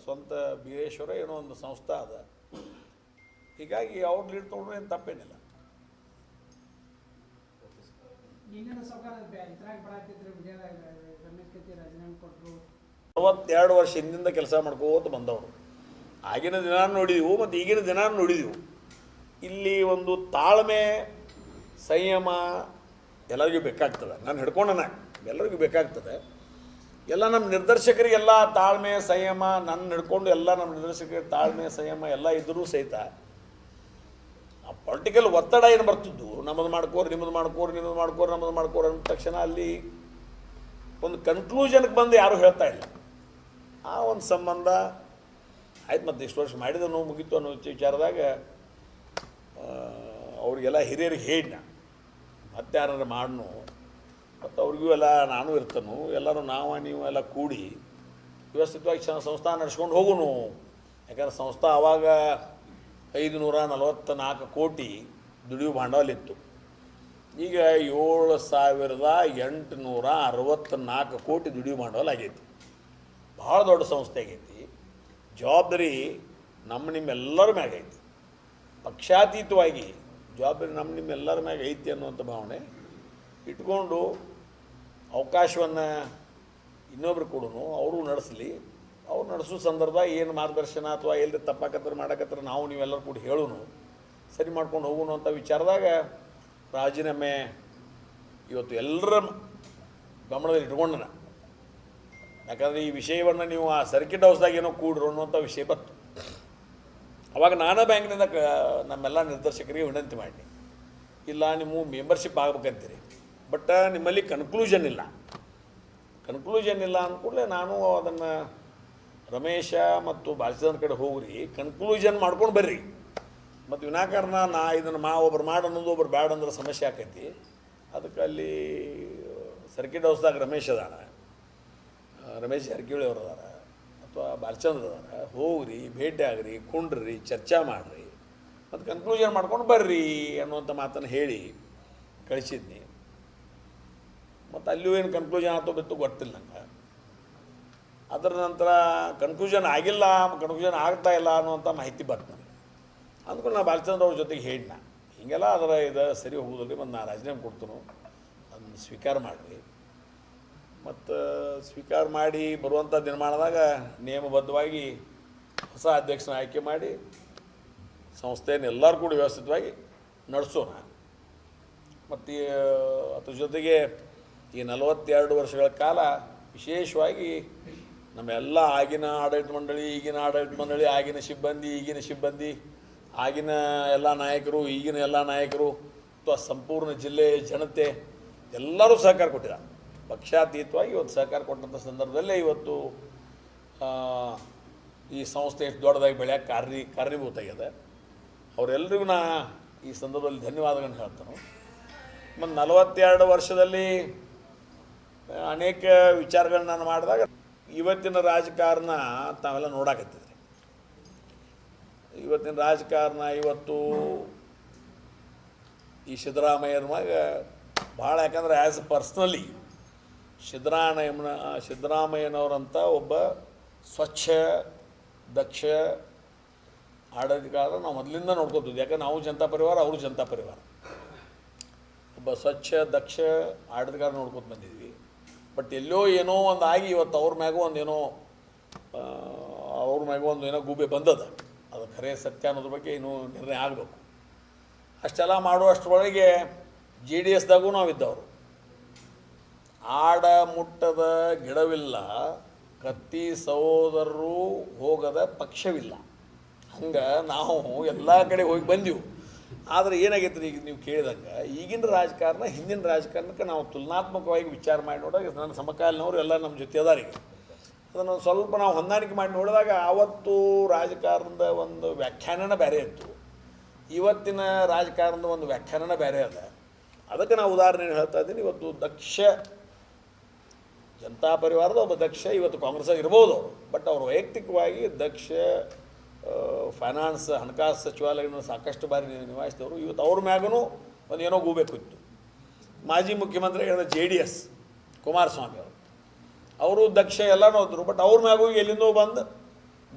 ಸ್ವಂತ ಬೀರೇಶ್ವರ ಏನೋ ಒಂದು ಸಂಸ್ಥೆ ಅದ. ಹೀಗಾಗಿ ಅವ್ರು ಲೀಡ್ ತೊಗೊಂಡ್ರೆ ಏನು ತಪ್ಪೇನಿಲ್ಲ. 42 ವರ್ಷ ಹಿಂದಿಂದ ಕೆಲಸ ಮಾಡ್ಕೋತ ಬಂದವರು, ಆಗಿನ ದಿನ ನೋಡಿದೆವು ಮತ್ತು ಈಗಿನ ದಿನ ನೋಡಿದೆವು. ಇಲ್ಲಿ ಒಂದು ತಾಳ್ಮೆ, ಸಂಯಮ ಎಲ್ಲರಿಗೂ ಬೇಕಾಗ್ತದೆ. ನಾನು ಹಿಡ್ಕೊಂಡನ ಎಲ್ಲರಿಗೂ ಬೇಕಾಗ್ತದೆ. ಎಲ್ಲ ನಮ್ಮ ನಿರ್ದೇಶಕರಿಗೆಲ್ಲ ತಾಳ್ಮೆ ಸಂಯಮ, ನನ್ನ ಹಿಡ್ಕೊಂಡು ಎಲ್ಲ ನಮ್ಮ ನಿರ್ದೇಶಕರಿಗೆ ತಾಳ್ಮೆ ಸಂಯಮ ಎಲ್ಲ ಇದ್ದರೂ ಸಹಿತ ಆ ಪೊಲಿಟಿಕಲ್ ಒತ್ತಡ ಏನು ಬರ್ತಿದ್ದು, ನಮ್ಮದು ಮಾಡ್ಕೋರಿ ನಿಮ್ಮದು ಮಾಡ್ಕೋರಿ ನಮ್ಮದು ಮಾಡ್ಕೋರಿ ಅಂದ ತಕ್ಷಣ ಅಲ್ಲಿ ಒಂದು ಕನ್ಕ್ಲೂಷನ್ಗೆ ಬಂದು ಯಾರೂ ಹೇಳ್ತಾ ಇಲ್ಲ. ಆ ಒಂದು ಸಂಬಂಧ ಆಯ್ತು, ಮತ್ತು ಇಷ್ಟು ವರ್ಷ ಮಾಡಿದನು ಮುಗೀತು ಅನ್ನೋ ವಿಚಾರದಾಗ ಅವರಿಗೆಲ್ಲ ಹಿರಿಯರಿಗೆ ಹೇಳಿನ ಮತ್ತೆ ಯಾರು ಮಾಡ್ನು ಮತ್ತು ಅವ್ರಿಗೂ ಎಲ್ಲ ನಾನು ಇರ್ತನು ಎಲ್ಲರೂ ನೀವು ಎಲ್ಲ ಕೂಡಿ ವ್ಯವಸ್ಥಿತವಾಗಿ ಸಂಸ್ಥೆ ನಡೆಸ್ಕೊಂಡು ಹೋಗುನು. ಯಾಕಂದ್ರೆ ಸಂಸ್ಥೆ ಆವಾಗ 544 ಕೋಟಿ ದುಡಿಯೋ ಬಂಡವಾಳ ಇತ್ತು. ಈಗ 7,864 ಕೋಟಿ ದುಡಿಯೋ ಬಂಡವಾಳ ಆಗೈತಿ. ಭಾಳ ದೊಡ್ಡ ಸಂಸ್ಥೆ ಆಗೈತಿ. ಜವಾಬ್ದಾರಿ ನಿಮ್ಮೆಲ್ಲರ ಮ್ಯಾಗ ಐತಿ. ಪಕ್ಷಾತೀತವಾಗಿ ಜವಾಬ್ದಾರಿ ನಿಮ್ಮೆಲ್ಲರ ಮ್ಯಾಗ ಐತಿ ಅನ್ನುವಂಥ ಭಾವನೆ ಇಟ್ಕೊಂಡು ಅವಕಾಶವನ್ನು ಇನ್ನೊಬ್ರು ಕೊಡೋನು, ಅವರು ನಡೆಸಲಿ. ಅವ್ರು ನಡೆಸೋ ಸಂದರ್ಭ ಏನು ಮಾರ್ಗದರ್ಶನ ಅಥವಾ ಎಲ್ಲಿ ತಪ್ಪಾಕತ್ರ ಮಾಡಕತ್ರ ನಾವು ನೀವೆಲ್ಲರೂ ಕೂಡ ಹೇಳೋನು, ಸರಿ ಮಾಡ್ಕೊಂಡು ಹೋಗೋಣ ಅಂತ ವಿಚಾರದಾಗ ರಾಜೀನಾಮೆ ಇವತ್ತು ಎಲ್ಲರ ಗಮನದಲ್ಲಿ ಇಟ್ಕೊಂಡನ. ಯಾಕಂದರೆ ಈ ವಿಷಯವನ್ನು ನೀವು ಆ ಸರ್ಕಿಟ್ ಹೌಸ್ದಾಗ ಏನೋ ಕೂಡ್ರು ಅನ್ನುವಂಥ ವಿಷಯ ಬಂತು. ಅವಾಗ ನಾನಾ ಬ್ಯಾಂಕ್ನಿಂದ ನಮ್ಮೆಲ್ಲ ನಿರ್ದೇಶಕರಿಗೆ ವಿನಂತಿ ಮಾಡಿ, ಇಲ್ಲ ನೀವು ಮೆಂಬರ್ಶಿಪ್ ಆಗ್ಬೇಕಂತೀರಿ, ಬಟ್ ನಿಮ್ಮಲ್ಲಿ ಕನ್ಕ್ಲೂಷನ್ ಇಲ್ಲ ಅಂದ್ಕೂಡಲೇ ನಾನು ಅದನ್ನು ರಮೇಶ ಮತ್ತು ಬಾಲಚಂದ್ರ ಕಡೆ ಹೋಗ್ರಿ, ಕನ್ಕ್ಲೂಷನ್ ಮಾಡ್ಕೊಂಡು ಬರ್ರಿ. ಮತ್ತು ವಿನಾಕಾರಣ ಇದನ್ನು ಒಬ್ರು ಮಾಡಿ ಅನ್ನೋದು ಒಬ್ರು ಬ್ಯಾಡ ಅಂದ್ರೆ ಸಮಸ್ಯೆ ಆಕೈತಿ. ಅದಕ್ಕೆ ಅಲ್ಲಿ ಸರ್ಕಿಟ್ ಹೌಸ್ದಾಗ ರಮೇಶ್ ಜಾರಕಿಹೊಳಿ ಅವರು ಅದಾರ ಅಥವಾ ಬಾಲಚಂದ್ರ ಅದಾರ, ಹೋಗ್ರಿ, ಭೇಟಿ ಆಗ್ರಿ, ಕುಂಡ್ರಿ, ಚರ್ಚೆ ಮಾಡಿರಿ, ಮತ್ತು ಕನ್ಕ್ಲೂಷನ್ ಮಾಡ್ಕೊಂಡು ಬರ್ರಿ ಅನ್ನುವಂಥ ಮಾತನ್ನು ಹೇಳಿ ಕಳಿಸಿದ್ನಿ. ಮತ್ತು ಅಲ್ಲಿಯೂ ಏನು ಕನ್ಕ್ಲೂಷನ್ ಆಯ್ತೋ ಬಿತ್ತು ಗೊತ್ತಿಲ್ಲ ನಂಗೆ. ಅದರ ನಂತರ ಕನ್ಕ್ಲೂಷನ್ ಆಗ್ತಾ ಇಲ್ಲ ಅನ್ನುವಂಥ ಮಾಹಿತಿ ಬಂತು ನನಗೆ. ಅಂದ್ಕೊಂಡು ನಾ ಬಾಲಚಂದ್ರ ಅವ್ರ ಜೊತೆಗೆ ಹೇಳಿನ, ಹೀಗೆಲ್ಲ ಇದು ಸರಿ ಹೋಗೋದಿಲ್ಲ, ಮತ್ತು ನಾನು ರಾಜೀನಾಮೆ ಕೊಡ್ತೀನಿ, ಅದನ್ನು ಸ್ವೀಕಾರ ಮಾಡಿರಿ. ಮತ್ತು ಸ್ವೀಕಾರ ಮಾಡಿ ಬರುವಂಥ ದಿನಮಾನದಾಗ ನಿಯಮಬದ್ಧವಾಗಿ ಹೊಸ ಅಧ್ಯಕ್ಷನ ಆಯ್ಕೆ ಮಾಡಿ ಸಂಸ್ಥೆಯನ್ನು ಎಲ್ಲರೂ ಕೂಡ ವ್ಯವಸ್ಥಿತವಾಗಿ ನಡೆಸೋಣ. ಮತ್ತು ಅದ್ರ ಜೊತೆಗೆ ಈ 42 ವರ್ಷಗಳ ಕಾಲ ವಿಶೇಷವಾಗಿ ನಮ್ಮೆಲ್ಲ ಆಗಿನ ಆಡಳಿತ ಮಂಡಳಿ, ಈಗಿನ ಆಡಳಿತ ಮಂಡಳಿ, ಆಗಿನ ಸಿಬ್ಬಂದಿ, ಆಗಿನ ಎಲ್ಲ ನಾಯಕರು, ಈಗಿನ ಎಲ್ಲ ನಾಯಕರು ಅಥವಾ ಸಂಪೂರ್ಣ ಜಿಲ್ಲೆ ಜನತೆ ಎಲ್ಲರೂ ಸಹಕಾರ ಕೊಟ್ಟಿದ್ದಾರೆ. ಪಕ್ಷಾತೀತವಾಗಿ ಇವತ್ತು ಸಹಕಾರ ಕೊಟ್ಟಂಥ ಸಂದರ್ಭದಲ್ಲೇ ಇವತ್ತು ಈ ಸಂಸ್ಥೆ ಎಷ್ಟು ದೊಡ್ಡದಾಗಿ ಬೆಳೆಯೋಕ್ಕೆ ಕಾರಣೀಭೂತ ಆಗಿದೆ. ಅವರೆಲ್ಲರಿಗೂ ಈ ಸಂದರ್ಭದಲ್ಲಿ ಧನ್ಯವಾದಗಳನ್ನು ಹೇಳ್ತಾನೆ. ಮತ್ತು 42 ವರ್ಷದಲ್ಲಿ ಅನೇಕ ವಿಚಾರಗಳನ್ನ ನಾನು ಮಾಡಿದಾಗ ಇವತ್ತಿನ ರಾಜಕಾರಣ ತಾವೆಲ್ಲ ನೋಡಾಕತ್ತಿದ್ರಿ. ಇವತ್ತಿನ ರಾಜಕಾರಣ ಇವತ್ತು ಈ ಸಿದ್ದರಾಮಯ್ಯನ ಮ್ಯಾಗ ಭಾಳ, ಯಾಕಂದರೆ ಆ್ಯಸ್ ಪರ್ಸ್ನಲಿ ಸಿದ್ದರಾಮಯ್ಯನವರಂಥ ಒಬ್ಬ ಸ್ವಚ್ಛ ದಕ್ಷ ಆಡಳಿತಗಾರ ನಾವು ಮೊದಲಿಂದ ನೋಡ್ಕೊತಿದ್ವಿ. ಯಾಕಂದ್ರೆ ನಾವು ಜನತಾ ಪರಿವಾರ, ಅವರು ಜನತಾ ಪರಿವಾರ. ಒಬ್ಬ ಸ್ವಚ್ಛ ದಕ್ಷ ಆಡಳಿತಗಾರ ನೋಡ್ಕೊತ ಬಂದಿದ್ವಿ. ಬಟ್ ಎಲ್ಲೋ ಏನೋ ಒಂದು ಆಗಿ ಇವತ್ತು ಅವ್ರ ಮ್ಯಾಗೂ ಒಂದು ಏನೋ ಗೂಬೆ ಬಂದದ. ಅದು ಖರೆ ಸತ್ಯ ಅನ್ನೋದ್ರ ಬಗ್ಗೆ ಇನ್ನೂ ನಿರ್ಣಯ ಆಗಬೇಕು. ಅಷ್ಟೆಲ್ಲ ಮಾಡುವಷ್ಟರೊಳಗೆ JDSದಾಗೂ ನಾವಿದ್ದವರು. ಆಡ ಮುಟ್ಟದ ಗಿಡವಿಲ್ಲ, ಕತ್ತಿ ಸಹೋದರರು ಹೋಗದ ಪಕ್ಷವಿಲ್ಲ. ಹಂಗೆ ನಾವು ಎಲ್ಲ ಕಡೆ ಹೋಗಿ ಬಂದೆವು. ಆದರೆ ಏನಾಗೈತೆ ಈಗ ನೀವು ಕೇಳಿದಂಗೆ, ಈಗಿನ ರಾಜಕಾರಣ ಹಿಂದಿನ ರಾಜಕಾರಣಕ್ಕೆ ನಾವು ತುಲನಾತ್ಮಕವಾಗಿ ವಿಚಾರ ಮಾಡಿ ನೋಡಿದಾಗ ನನ್ನ ಸಮಕಾಲೀನವರು ಎಲ್ಲ ನಮ್ಮ ಜೊತೆ ಅದಾರಿಗೆ. ಅದನ್ನು ಸ್ವಲ್ಪ ನಾವು ಹೊಂದಾಣಿಕೆ ಮಾಡಿ ನೋಡಿದಾಗ ಆವತ್ತು ರಾಜಕಾರಣದ ಒಂದು ವ್ಯಾಖ್ಯಾನನ ಬೇರೆ ಇತ್ತು, ಇವತ್ತಿನ ರಾಜಕಾರಣದ ಒಂದು ವ್ಯಾಖ್ಯಾನನ ಬೇರೆ ಅದ. ಅದಕ್ಕೆ ನಾವು ಉದಾಹರಣೆ ಹೇಳ್ತಾ ಇದ್ದೀನಿ. ಇವತ್ತು ದಕ್ಷ ಜನತಾ ಪರಿವಾರದ ಒಬ್ಬ ದಕ್ಷ ಇವತ್ತು ಕಾಂಗ್ರೆಸ್ಸಾಗಿ ಇರ್ಬೋದು, ಬಟ್ ಅವರು ವೈಯಕ್ತಿಕವಾಗಿ ದಕ್ಷ ಫೈನಾನ್ಸ್ ಹಣಕಾಸು ಸಚಿವಾಲಯವನ್ನು ಸಾಕಷ್ಟು ಬಾರಿ ನಿಭಾಯಿಸಿದವರು. ಇವತ್ತು ಅವ್ರ ಮ್ಯಾಗೂ ಒಂದು ಏನೋ ಗೂಬೇಕಿತ್ತು. ಮಾಜಿ ಮುಖ್ಯಮಂತ್ರಿ ಹೇಳಿದ JDS ಕುಮಾರಸ್ವಾಮಿ ಅವರು ದಕ್ಷ ಎಲ್ಲನೂ ಹೋದ್ರು, ಬಟ್ ಅವ್ರ ಮ್ಯಾಗೂ ಎಲ್ಲಿಂದೋ ಬಂದು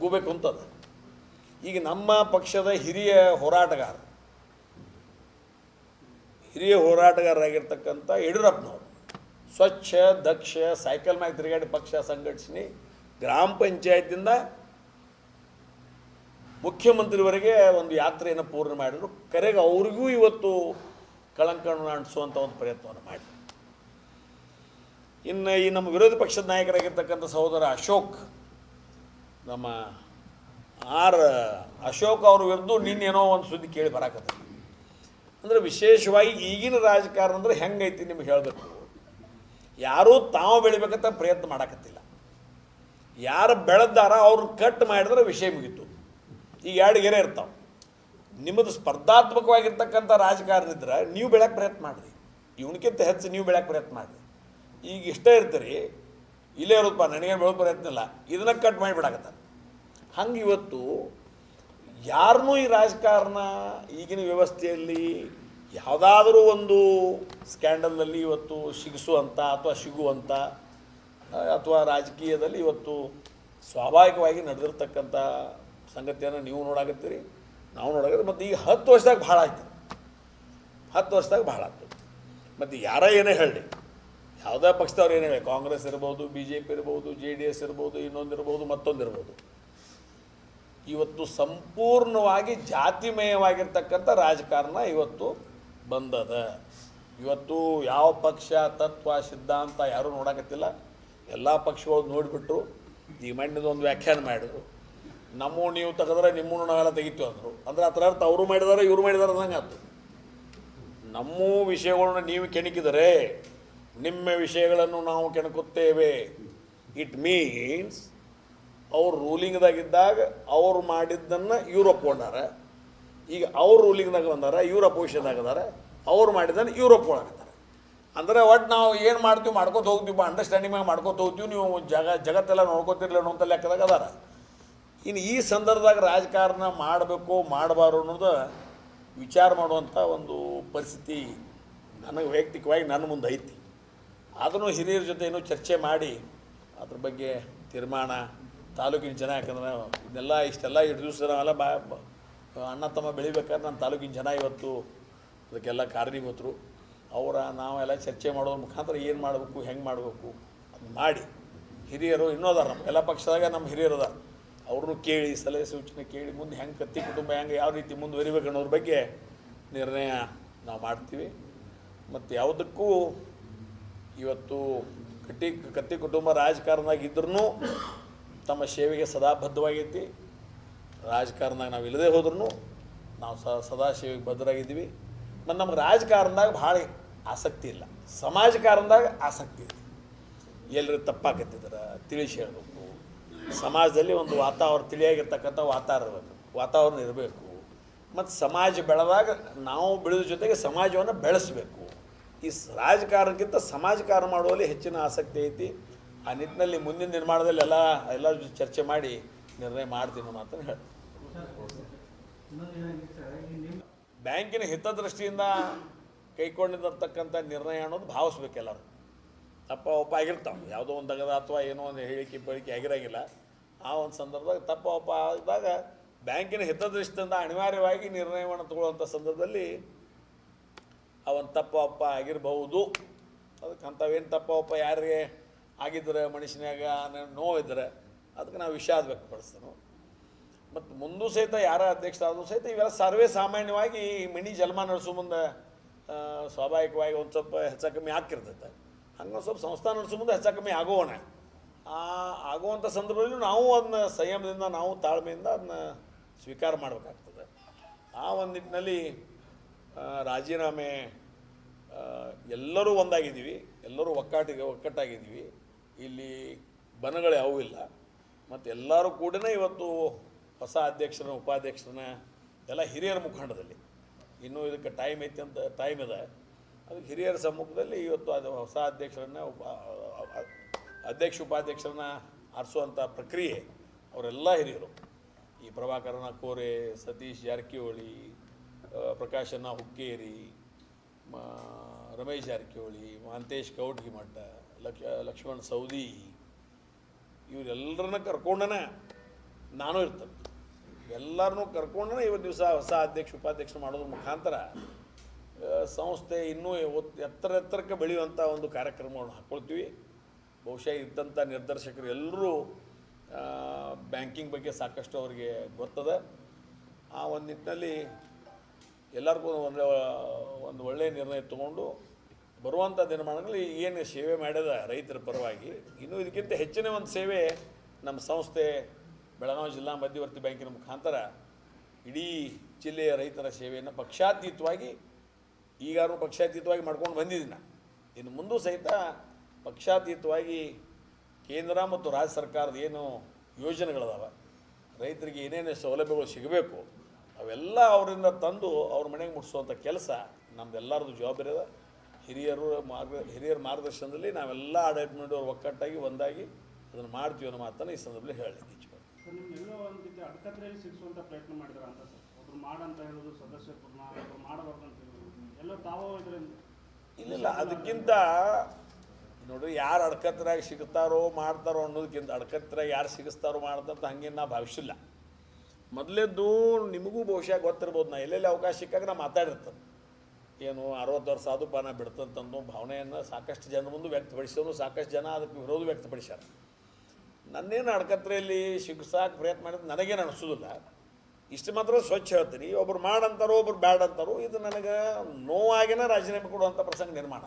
ಗೂಬೆ ಕುಂತದ. ಈಗ ನಮ್ಮ ಪಕ್ಷದ ಹಿರಿಯ ಹೋರಾಟಗಾರರಾಗಿರ್ತಕ್ಕಂಥ ಯಡಿಯೂರಪ್ಪನವರು ಸ್ವಚ್ಛ ದಕ್ಷ ಸೈಕಲ್ ಮ್ಯಾಗ ತಿರುಗಾಡಿ ಪಕ್ಷ ಸಂಘಟಿಸಿ ಗ್ರಾಮ ಪಂಚಾಯತಿಂದ ಮುಖ್ಯಮಂತ್ರಿವರೆಗೆ ಒಂದು ಯಾತ್ರೆಯನ್ನು ಪೂರ್ಣ ಮಾಡಿದರು. ಕರೆಗೆ ಅವ್ರಿಗೂ ಇವತ್ತು ಕಳಂಕವನ್ನು ಅಂಟಿಸುವಂಥ ಒಂದು ಪ್ರಯತ್ನವನ್ನು ಮಾಡಿ. ಇನ್ನು ಈ ನಮ್ಮ ವಿರೋಧ ಪಕ್ಷದ ನಾಯಕರಾಗಿರ್ತಕ್ಕಂಥ ಸಹೋದರ ಅಶೋಕ್, ನಮ್ಮ ಅಶೋಕ್ ಅವ್ರ ವಿರುದ್ಧ ನಿನ್ನೇನೋ ಒಂದು ಸುದ್ದಿ ಕೇಳಿ ಬರಾಕತ್ತೆ. ಅಂದರೆ ವಿಶೇಷವಾಗಿ ಈಗಿನ ರಾಜಕಾರಣ ಅಂದರೆ ಹೆಂಗೈತಿ ನಿಮ್ಗೆ ಹೇಳಬೇಕು. ಯಾರೂ ತಾವು ಬೆಳಿಬೇಕಂತ ಪ್ರಯತ್ನ ಮಾಡಕತ್ತಿಲ್ಲ. ಯಾರು ಬೆಳೆದಾರ ಅವ್ರನ್ನ ಕಟ್ ಮಾಡಿದ್ರೆ ವಿಷಯ ಮುಗೀತು. ಈಗ 2 ಗೆರೆ ಇರ್ತಾವೆ. ನಿಮ್ಮದು ಸ್ಪರ್ಧಾತ್ಮಕವಾಗಿರ್ತಕ್ಕಂಥ ರಾಜಕಾರಣ ಇದ್ರೆ ನೀವು ಬೆಳೆಯೋಕ್ಕೆ ಪ್ರಯತ್ನ ಮಾಡಿರಿ. ಇವನಕ್ಕಿಂತ ಹೆಚ್ಚು ನೀವು ಬೆಳೆಯೋಕೆ ಪ್ರಯತ್ನ ಮಾಡಿ. ಈಗ ಇಷ್ಟೇ ಇರ್ತೀರಿ, ಇಲ್ಲೇ ಇರೋದಪ್ಪ ನನಗೇನು ಬೆಳೋ ಪ್ರಯತ್ನ ಇಲ್ಲ, ಇದನ್ನ ಕಟ್ ಮಾಡಿಬಿಡಾಕತ್ತಾರೆ. ಹಂಗೆ ಇವತ್ತು ಯಾರನ್ನೂ ಈ ರಾಜಕಾರಣ ಈಗಿನ ವ್ಯವಸ್ಥೆಯಲ್ಲಿ ಯಾವುದಾದ್ರೂ ಒಂದು ಸ್ಕ್ಯಾಂಡಲ್ನಲ್ಲಿ ಇವತ್ತು ಸಿಗಿಸುವಂಥ ಅಥವಾ ಸಿಗುವಂಥ ಅಥವಾ ರಾಜಕೀಯದಲ್ಲಿ ಇವತ್ತು ಸ್ವಾಭಾವಿಕವಾಗಿ ನಡೆದಿರ್ತಕ್ಕಂಥ ಸಂಗತಿಯನ್ನು ನೀವು ನೋಡಾಕತ್ತೀರಿ, ನಾವು ನೋಡಾಕತ್ತೀವಿ. ಮತ್ತು ಈಗ 10 ವರ್ಷದಾಗ ಭಾಳ ಆಯ್ತು, 10 ವರ್ಷದಾಗ ಭಾಳ ಆಗ್ತದೆ. ಮತ್ತು ಯಾರ ಏನೇ ಹೇಳಿ, ಯಾವುದೇ ಪಕ್ಷದವ್ರು ಏನೇ ಹೇಳಿ, ಕಾಂಗ್ರೆಸ್ ಇರ್ಬೋದು, BJP ಇರ್ಬೋದು, JDS ಇರ್ಬೋದು, ಇನ್ನೊಂದಿರ್ಬೋದು, ಮತ್ತೊಂದಿರ್ಬೋದು, ಇವತ್ತು ಸಂಪೂರ್ಣವಾಗಿ ಜಾತಿಮಯವಾಗಿರ್ತಕ್ಕಂಥ ರಾಜಕಾರಣ ಇವತ್ತು ಬಂದದ. ಇವತ್ತು ಯಾವ ಪಕ್ಷ ತತ್ವ ಸಿದ್ಧಾಂತ ಯಾರೂ ನೋಡಕತ್ತಿಲ್ಲ. ಎಲ್ಲ ಪಕ್ಷಗಳು ನೋಡಿಬಿಟ್ರು. ಈ ಮಣ್ಣಿದ ಒಂದು ವ್ಯಾಖ್ಯಾನ ಮಾಡಿದ್ರು, ನಮ್ಮ ನೀವು ತೆಗೆದ್ರೆ ನಿಮ್ಮನ್ನು ನಾವೆಲ್ಲ ತೆಗಿತೀವಿ ಅಂದರು. ಅಂದರೆ ಅದರ ಅರ್ಥ ಅವರು ಮಾಡಿದಾರೆ ಇವರು ಮಾಡಿದಾರೆ ಅನ್ನಂಗೆ ಆಯ್ತು. ನಮ್ಮ ವಿಷಯಗಳನ್ನ ನೀವು ಕೆಣಕಿದರೆ ನಿಮ್ಮ ವಿಷಯಗಳನ್ನು ನಾವು ಕೆಣಕುತ್ತೇವೆ. ಇಟ್ ಮೀನ್ಸ್ ಅವ್ರು ರೂಲಿಂಗ್ದಾಗಿದ್ದಾಗ ಅವ್ರು ಮಾಡಿದ್ದನ್ನು ಇವ್ರು ಒಪ್ಕೊಂಡಾರ. ಈಗ ಅವ್ರು ರೂಲಿಂಗ್ದಾಗ ಬಂದಾರ, ಇವ್ರು ಅಪೋಸಿಷನ್ದಾಗ ಅದಾರ, ಅವ್ರು ಮಾಡಿದ್ದನ್ನು ಇವ್ರು ಒಪ್ಕೊಳಕತ್ತಾರೆ. ಅಂದರೆ ಒಟ್ಟು ನಾವು ಏನು ಮಾಡ್ತೀವಿ ಮಾಡ್ಕೊತ ಹೋಗ್ತೀವಿ, ಅಂಡರ್ಸ್ಟ್ಯಾಂಡಿಂಗ್ ಮ್ಯಾಗ ಮಾಡ್ಕೊತ ಹೋಗ್ತೀವಿ, ನೀವು ಜಗತ್ತೆಲ್ಲ ನೋಡ್ಕೊತಿರ್ಲಿ ಅನ್ನೋಂಥ ಲೆಕ್ಕದಾಗ ಅದಾರ. ಇನ್ನು ಈ ಸಂದರ್ಭದಾಗ ರಾಜಕಾರಣ ಮಾಡಬೇಕು ಮಾಡಬಾರ್ದು ಅನ್ನೋದು ವಿಚಾರ ಮಾಡುವಂಥ ಒಂದು ಪರಿಸ್ಥಿತಿ ನನಗೆ ವೈಯಕ್ತಿಕವಾಗಿ ನನ್ನ ಮುಂದೆ ಐತಿ. ಅದನ್ನು ಹಿರಿಯರ ಜೊತೆ ಏನೋ ಚರ್ಚೆ ಮಾಡಿ ಅದ್ರ ಬಗ್ಗೆ ತೀರ್ಮಾನ ತಾಲೂಕಿನ ಜನ, ಯಾಕಂದ್ರೆ ಇದನ್ನೆಲ್ಲ ಇಷ್ಟೆಲ್ಲ ಇಷ್ಟು ದಿವಸ ನಾವೆಲ್ಲ ಅಣ್ಣ ತಮ್ಮ ಬೆಳಿಬೇಕಾದ್ರೆ ನನ್ನ ತಾಲೂಕಿನ ಜನ ಇವತ್ತು ಅದಕ್ಕೆಲ್ಲ ಕಾರಣೀಭೂತರು. ನಾವೆಲ್ಲ ಚರ್ಚೆ ಮಾಡೋದ್ರ ಮುಖಾಂತರ ಏನು ಮಾಡಬೇಕು, ಹೆಂಗೆ ಮಾಡಬೇಕು ಅದು ಮಾಡಿ ಹಿರಿಯರು ಇನ್ನೂ ಅದಾರ. ನಮ್ಮ ಎಲ್ಲ ಪಕ್ಷದಾಗ ನಮ್ಮ ಹಿರಿಯರು ಅದಾರ. ಅವ್ರನ್ನೂ ಕೇಳಿ ಸಲಹೆ ಸೂಚನೆ ಕೇಳಿ ಮುಂದೆ ಹೆಂಗೆ ಕತ್ತಿ ಕುಟುಂಬ ಹೆಂಗೆ ಯಾವ ರೀತಿ ಮುಂದುವರಿಬೇಕು ಅನ್ನೋದ್ರ ಬಗ್ಗೆ ನಿರ್ಣಯ ನಾವು ಮಾಡ್ತೀವಿ. ಮತ್ತು ಯಾವುದಕ್ಕೂ ಇವತ್ತು ಕತ್ತಿ ಕುಟುಂಬ ರಾಜಕಾರಣದಾಗ ಇದ್ರೂ ತಮ್ಮ ಸೇವೆಗೆ ಸದಾ ಬದ್ಧವಾಗೈತಿ. ರಾಜಕಾರಣದಾಗ ನಾವು ಇಲ್ಲದೆ ಹೋದ್ರೂ ನಾವು ಸದಾ ಸೇವೆಗೆ ಬದ್ಧರಾಗಿದ್ದೀವಿ. ಮತ್ತು ನಮ್ಗೆ ರಾಜಕಾರಣದಾಗ ಭಾಳ ಆಸಕ್ತಿ ಇಲ್ಲ, ಸಮಾಜಕಾರಣದಾಗ ಆಸಕ್ತಿ ಇದೆ. ಎಲ್ಲರೂ ತಪ್ಪಾಕತ್ತಿದ್ರೆ ತಿಳಿಸಿ ಹೇಳಬೇಕು. ಸಮಾಜದಲ್ಲಿ ಒಂದು ವಾತಾವರಣ ತಿಳಿಯಾಗಿರ್ತಕ್ಕಂಥ ವಾತಾವರಣ ಇರಬೇಕು. ಮತ್ತು ಸಮಾಜ ಬೆಳೆದಾಗ ನಾವು ಬೆಳೆದ ಜೊತೆಗೆ ಸಮಾಜವನ್ನು ಬೆಳೆಸಬೇಕು. ಈ ರಾಜಕಾರಣಕ್ಕಿಂತ ಸಮಾಜಕಾರಣ ಮಾಡುವಲ್ಲಿ ಹೆಚ್ಚಿನ ಆಸಕ್ತಿ ಐತಿ. ಆ ನಿಟ್ಟಿನಲ್ಲಿ ಮುಂದಿನ ನಿರ್ಮಾಣದಲ್ಲಿ ಎಲ್ಲ ಚರ್ಚೆ ಮಾಡಿ ನಿರ್ಣಯ ಮಾಡ್ತೀನಿ ಮಾತನ್ನು ಹೇಳಿ. ಬ್ಯಾಂಕಿನ ಹಿತದೃಷ್ಟಿಯಿಂದ ಕೈಗೊಂಡಿರ್ತಕ್ಕಂಥ ನಿರ್ಣಯ ಅನ್ನೋದು ಭಾವಿಸ್ಬೇಕು. ಎಲ್ಲರೂ ತಪ್ಪ ಒಪ್ಪ ಆಗಿರ್ತಾವೆ, ಯಾವುದೋ ಒಂದು ತಗದ ಅಥವಾ ಏನೋ ಒಂದು ಹೇಳಿಕೆ ಬಳಿಕೆ ಆಗಿರೋಂಗಿಲ್ಲ. ಆ ಒಂದು ಸಂದರ್ಭದಾಗ ತಪ್ಪ ಒಪ್ಪ ಆದಾಗ ಬ್ಯಾಂಕಿನ ಹಿತದೃಷ್ಟಿಯಿಂದ ಅನಿವಾರ್ಯವಾಗಿ ನಿರ್ಣಯವನ್ನು ತಗೊಳ್ಳುವಂಥ ಸಂದರ್ಭದಲ್ಲಿ ಅವನು ತಪ್ಪ ಒಪ್ಪ ಆಗಿರಬಹುದು. ಅದಕ್ಕೆ ಅಂಥವೇನು ತಪ್ಪ ಒಪ್ಪ ಯಾರಿಗೆ ಆಗಿದ್ರೆ ಮನುಷ್ಯನಾಗ ನೋವಿದ್ರೆ ಅದಕ್ಕೆ ನಾವು ವಿಷಾದ ವ್ಯಕ್ತಪಡಿಸ್ತಾನೋ. ಮತ್ತು ಮುಂದೂ ಸಹಿತ ಯಾರ ಅಧ್ಯಕ್ಷರಾದರೂ ಸಹಿತ ಇವೆಲ್ಲ ಸರ್ವೇ ಸಾಮಾನ್ಯವಾಗಿ ಮಣಿ ಜನ್ಮ ನಡೆಸೋ ಮುಂದೆ ಸ್ವಾಭಾವಿಕವಾಗಿ ಒಂದು ಸ್ವಲ್ಪ ಹೆಚ್ಚು ಕಮ್ಮಿ ಆಗ್ತಿರ್ತೈತೆ. ಹಂಗೆ ಸ್ವಲ್ಪ ಸಂಸ್ಥಾನ ನಡೆಸೋ ಮುಂದೆ ಹೆಚ್ಚು ಕಮ್ಮಿ ಆಗೋಣ. ಆಗುವಂಥ ಸಂದರ್ಭದಲ್ಲಿ ನಾವು ಅದನ್ನ ಸಂಯಮದಿಂದ ನಾವು ತಾಳ್ಮೆಯಿಂದ ಅದನ್ನ ಸ್ವೀಕಾರ ಮಾಡಬೇಕಾಗ್ತದೆ. ಆ ಒಂದು ನಿಟ್ಟಿನಲ್ಲಿ ರಾಜೀನಾಮೆ ಎಲ್ಲರೂ ಒಂದಾಗಿದ್ದೀವಿ, ಎಲ್ಲರೂ ಒಕ್ಕಟ್ಟಾಗಿದ್ದೀವಿ. ಇಲ್ಲಿ ಬನಗಳು ಯಾವೂ ಇಲ್ಲ. ಮತ್ತು ಎಲ್ಲರೂ ಕೂಡ ಇವತ್ತು ಹೊಸ ಅಧ್ಯಕ್ಷರನ್ನ ಉಪಾಧ್ಯಕ್ಷರನ್ನ ಎಲ್ಲ ಹಿರಿಯರ ಮುಖಂಡದಲ್ಲಿ ಇನ್ನೂ ಇದಕ್ಕೆ ಟೈಮ್ ಐತಿ ಅಂತ ಟೈಮ್ ಇದೆ. ಅದಕ್ಕೆ ಹಿರಿಯರ ಸಮ್ಮುಖದಲ್ಲಿ ಇವತ್ತು ಅದು ಹೊಸ ಅಧ್ಯಕ್ಷರನ್ನ ಅಧ್ಯಕ್ಷ ಉಪಾಧ್ಯಕ್ಷರನ್ನ ಆರಿಸುವಂಥ ಪ್ರಕ್ರಿಯೆ ಅವರೆಲ್ಲ ಹಿರಿಯರು. ಈ ಪ್ರಭಾಕರನ ಕೋರೆ, ಸತೀಶ್ ಜಾರಕಿಹೊಳಿ, ಪ್ರಕಾಶನ ಹುಕ್ಕೇರಿ, ರಮೇಶ್ ಜಾರಕಿಹೊಳಿ, ಮಹಾಂತೇಶ್ ಕೌಟ್ಗಿಮಠ, ಲಕ್ಷ್ಮಣ್ ಸೌದಿ, ಇವರೆಲ್ಲರನ್ನ ಕರ್ಕೊಂಡನೇ ನಾನು ಇರ್ತೇನೆ. ಎಲ್ಲರನ್ನೂ ಕರ್ಕೊಂಡೇ ಇವತ್ತು ದಿವಸ ಹೊಸ ಅಧ್ಯಕ್ಷ ಉಪಾಧ್ಯಕ್ಷ ಮಾಡೋದ್ರ ಮುಖಾಂತರ ಸಂಸ್ಥೆ ಇನ್ನೂ ಎತ್ತರಕ್ಕೆ ಬೆಳೆಯುವಂಥ ಒಂದು ಕಾರ್ಯಕ್ರಮವನ್ನು ಹಾಕ್ಕೊಳ್ತೀವಿ. ಬಹುಶಃ ಇದ್ದಂಥ ನಿರ್ದೇಶಕರು ಎಲ್ಲರೂ ಬ್ಯಾಂಕಿಂಗ್ ಬಗ್ಗೆ ಸಾಕಷ್ಟು ಅವರಿಗೆ ಗೊತ್ತದೆ. ಆ ಒಂದು ನಿಟ್ಟಿನಲ್ಲಿ ಎಲ್ಲರಿಗೂ ಒಂದು ಒಳ್ಳೆಯ ನಿರ್ಣಯ ತೊಗೊಂಡು ಬರುವಂಥ ದಿನಮಾನಗಳಲ್ಲಿ ಏನು ಸೇವೆ ಮಾಡಿದ ರೈತರ ಪರವಾಗಿ ಇನ್ನೂ ಇದಕ್ಕಿಂತ ಹೆಚ್ಚಿನ ಒಂದು ಸೇವೆ ನಮ್ಮ ಸಂಸ್ಥೆ ಬೆಳಗಾವಿ ಜಿಲ್ಲಾ ಮಧ್ಯವರ್ತಿ ಬ್ಯಾಂಕಿನ ಮುಖಾಂತರ ಇಡೀ ಜಿಲ್ಲೆಯ ರೈತರ ಸೇವೆಯನ್ನು ಪಕ್ಷಾತೀತವಾಗಿ ಈಗಾರು ಪಕ್ಷಾತೀತವಾಗಿ ಮಾಡ್ಕೊಂಡು ಬಂದಿದ್ದೀನಿ. ಇನ್ನು ಮುಂದೂ ಸಹಿತ ಪಕ್ಷಾತೀತವಾಗಿ ಕೇಂದ್ರ ಮತ್ತು ರಾಜ್ಯ ಸರ್ಕಾರದ ಏನು ಯೋಜನೆಗಳದಾವೆ, ರೈತರಿಗೆ ಏನೇನು ಸೌಲಭ್ಯಗಳು ಸಿಗಬೇಕು ಅವೆಲ್ಲ ಅವರಿಂದ ತಂದು ಅವ್ರ ಮನೆಗೆ ಮುಟ್ಟಿಸುವಂಥ ಕೆಲಸ ನಮ್ಮದೆಲ್ಲರದ್ದು ಜವಾಬ್ದಾರಿ ಇದೆ. ಹಿರಿಯರ ಮಾರ್ಗದರ್ಶನದಲ್ಲಿ ನಾವೆಲ್ಲ ಆಡಳಿತ ಮಂಡಳಿಯವರು ಒಕ್ಕಟ್ಟಾಗಿ ಒಂದಾಗಿ ಅದನ್ನು ಮಾಡ್ತೀವಿ ಅನ್ನೋ ಮಾತನ್ನು ಈ ಸಂದರ್ಭದಲ್ಲಿ ಹೇಳಲಿಕ್ಕೆ ಇಚ್ಛೆಪಡ್ತೀನಿ. ಸರ್ ನಿಮ್ಗೆಲ್ಲೋ ಒಂದು ರೀತಿ ಅಡಕತ್ರೆಯಲ್ಲಿ ಸಿಗಿಸುವಂಥ ಪ್ರಯತ್ನ ಮಾಡಿದಾರೆ ಅಂತ ಸರ್. ಒಬ್ರು ಮಾಡಂತ ಹೇಳೋದು ಸದಸ್ಯಪೂರ್ಣ, ಒಬ್ರು ಮಾಡಬಾರ್ದು ಅಂತ ಹೇಳೋದು, ಎಲ್ಲೋ ತಾವೋ ಇದರಿಂದ ಇಲ್ಲ ಅದಕ್ಕಿಂತ ನೋಡ್ರಿ, ಯಾರು ಅಡ್ಕತ್ತರಾಗಿ ಸಿಗ್ತಾರೋ ಮಾಡ್ತಾರೋ ಅನ್ನೋದಕ್ಕಿಂತ ಅಡ್ಕತ್ತರಾಗಿ ಯಾರು ಸಿಗಿಸ್ತಾರೋ ಮಾಡ್ತಾರಂತ ಹಂಗೇನು ನಾ ಭಾವಿಸಿಲ್ಲ. ಮೊದಲೇದ್ದು ನಿಮಗೂ ಬಹುಶಃ ಗೊತ್ತಿರ್ಬೋದು, ನಾ ಎಲ್ಲೆಲ್ಲಿ ಅವಕಾಶ ಸಿಕ್ಕಾಗ ನಾ ಮಾತಾಡಿರ್ತೇನೆ. ಏನು 60 ವರ್ಷ ಆದರೂ ಪಾನ ಬಿಡ್ತಂತಂದು ಭಾವನೆಯನ್ನು ಸಾಕಷ್ಟು ಜನ ಮುಂದೆ ವ್ಯಕ್ತಪಡಿಸಿದ್ರು, ಸಾಕಷ್ಟು ಜನ ಅದಕ್ಕೆ ವಿರೋಧ ವ್ಯಕ್ತಪಡಿಸ್ಯಾರ. ನನ್ನೇನು ಅಡ್ಕತ್ರೆಯಲ್ಲಿ ಸಿಗಿಸಾಕ ಪ್ರಯತ್ನ ಮಾಡಿದ್ರೆ ನನಗೇನು ಅನಿಸೋದಿಲ್ಲ. ಇಷ್ಟು ಮಾತ್ರ ಸ್ವಚ್ಛ ಹೇಳ್ತೀನಿ, ಒಬ್ರು ಮಾಡಂತಾರೋ ಒಬ್ರು ಬ್ಯಾಡ ಅಂತಾರೋ, ಇದು ನನಗೆ ನೋವಾಗಿನ ರಾಜೀನಾಮೆ ಕೊಡುವಂಥ ಪ್ರಸಂಗ ನಿರ್ಮಾಣ.